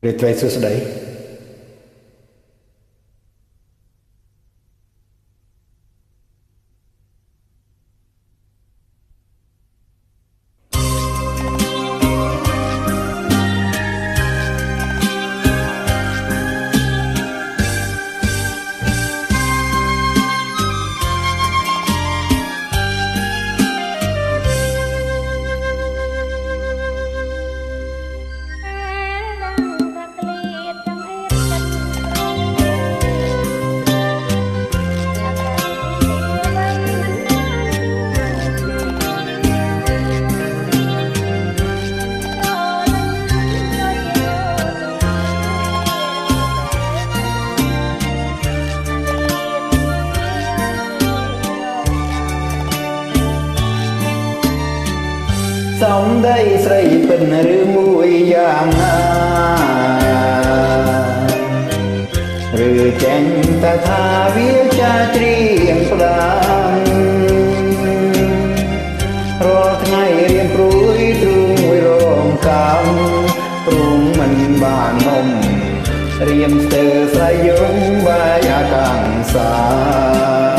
ឬត្រីសួស្តីសំដីស្រីពិនឬមួយយ៉ាងណាឬចេញតែថាវាចាច្រៀងផ្ដាំរាល់ថ្ងៃរៀនព្រួយទ្រូងមួយរងកម្មព្រមមិនបាននំរៀនស្ទើរស្រ័យយំបាយអាកាំងសា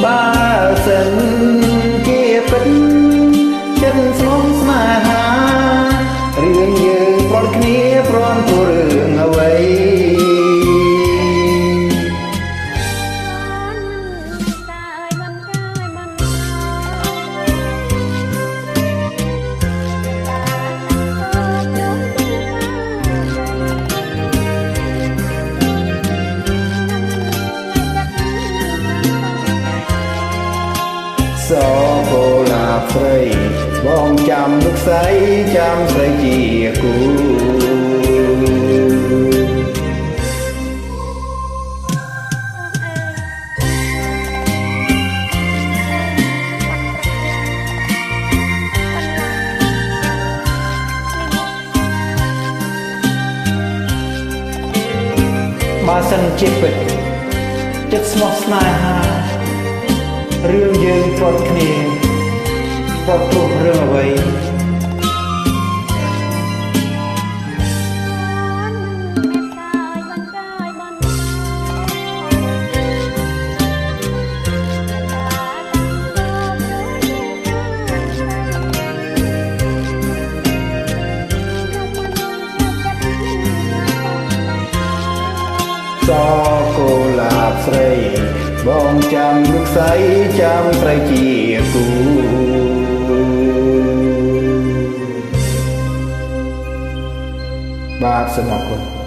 បើសិនជាពិតចិត្តស្មងស្នេហារឿងយើងប្រត់គ្នាព្រមព្រោះរឿងអ្វីសកូឡាព្រៃបងចាំលោកស្រីចាំស្រីជាគូបើសិនជាពិតចិត្តស្មោះស្នេហារឿងយើងព្រត់គ្នាព្រោះរឿងអ្វីសកូឡាស្រីបងចាំលោកស្រីចាំស្រីជាគូបាទសូមអរគុណ